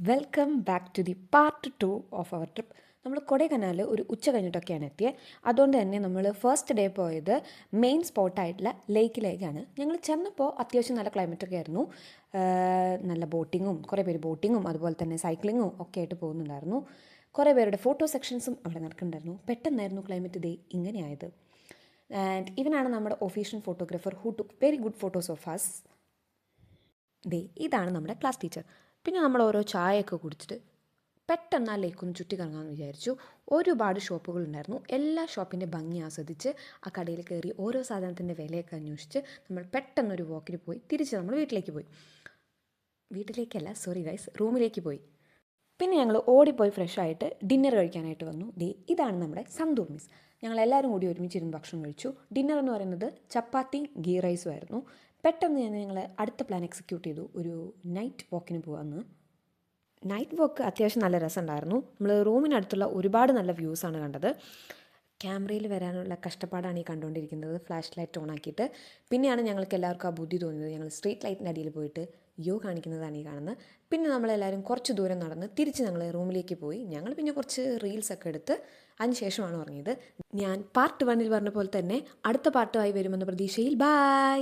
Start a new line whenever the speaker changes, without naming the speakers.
Welcome back to the part 2 of our trip. നമ്മൾ കൊടൈക്കനാൽ ഒരു ഉച്ച കഴിഞ്ഞിട്ടൊക്കെയാണ് എത്തിയത്. അതുകൊണ്ട് തന്നെ നമ്മൾ ഫസ്റ്റ് ഡേ പോയത് മെയിൻ സ്പോട്ടായിട്ടുള്ള ലേക്കിലേക്കാണ്. ഞങ്ങൾ ചെന്നപ്പോൾ അത്യാവശ്യം നല്ല ക്ലൈമറ്റൊക്കെ ആയിരുന്നു. നല്ല ബോട്ടിങ്ങും കുറേ പേര് ബോട്ടിങ്ങും അതുപോലെ തന്നെ സൈക്ലിങ്ങും ഒക്കെ ആയിട്ട് പോകുന്നുണ്ടായിരുന്നു. കുറേ പേരുടെ ഫോട്ടോ സെക്ഷൻസും അവിടെ നടക്കുന്നുണ്ടായിരുന്നു. പെട്ടെന്നായിരുന്നു ക്ലൈമറ്റ് ഡേ ഇങ്ങനെയായത്. ആൻഡ് ഇവനാണ് നമ്മുടെ official photographer who took very good photos of us. ഇതാണ് നമ്മുടെ ക്ലാസ് ടീച്ചർ. പിന്നെ നമ്മൾ ഓരോ ചായയൊക്കെ കുടിച്ചിട്ട് പെട്ടെന്ന് ആ ലേക്കൊന്ന് ചുറ്റിക്കറങ്ങാമെന്ന് വിചാരിച്ചു. ഒരുപാട് ഷോപ്പുകളുണ്ടായിരുന്നു. എല്ലാ ഷോപ്പിൻ്റെ ഭംഗി ആസ്വദിച്ച് ആ കടയിൽ കയറി ഓരോ സാധനത്തിൻ്റെ വിലയൊക്കെ അന്വേഷിച്ച് നമ്മൾ പെട്ടെന്നൊരു വാക്കിന് പോയി തിരിച്ച് നമ്മൾ റൂമിലേക്ക് പോയി. പിന്നെ ഞങ്ങൾ ഓടിപ്പോയി ഫ്രഷായിട്ട് ഡിന്നർ കഴിക്കാനായിട്ട് വന്നു. ഇതാണ് നമ്മുടെ സന്തൂർ മിസ്. ഞങ്ങളെല്ലാവരും കൂടി ഒരുമിച്ചിരുന്ന് ഭക്ഷണം കഴിച്ചു. ഡിന്നർ എന്ന് പറയുന്നത് ചപ്പാത്തിയും ഗീ റൈസും ആയിരുന്നു. പെട്ടെന്ന് ഞങ്ങൾ അടുത്ത പ്ലാൻ എക്സിക്യൂട്ട് ചെയ്തു. ഒരു നൈറ്റ് വാക്കിന് പോകാമെന്ന്. നൈറ്റ് വാക്ക് അത്യാവശ്യം നല്ല രസമുണ്ടായിരുന്നു. നമ്മൾ റൂമിനടുത്തുള്ള ഒരുപാട് നല്ല വ്യൂസാണ് കണ്ടത്. ക്യാമറയിൽ വരാനുള്ള കഷ്ടപ്പാടാണ് ഈ കണ്ടുകൊണ്ടിരിക്കുന്നത്, ഫ്ലാഷ് ലൈറ്റ് ഓൺ ആക്കിയിട്ട്. പിന്നെയാണ് ഞങ്ങൾക്ക് എല്ലാവർക്കും ആ ബുദ്ധി തോന്നിയത്. ഞങ്ങൾ സ്ട്രീറ്റ് ലൈറ്റിൻ്റെ അടിയിൽ പോയിട്ട് കാണിക്കുന്നതാണ് ഈ കാണുന്നത്. പിന്നെ നമ്മളെല്ലാവരും കുറച്ച് ദൂരം നടന്ന് തിരിച്ച് ഞങ്ങൾ റൂമിലേക്ക് പോയി. ഞങ്ങൾ പിന്നെ കുറച്ച് റീൽസൊക്കെ എടുത്ത് അതിന് ശേഷമാണ് ഉറങ്ങിയത്. ഞാൻ പാർട്ട് 1 പറഞ്ഞ പോലെ തന്നെ അടുത്ത പാർട്ടുമായി വരുമെന്ന പ്രതീക്ഷയിൽ ബൈ.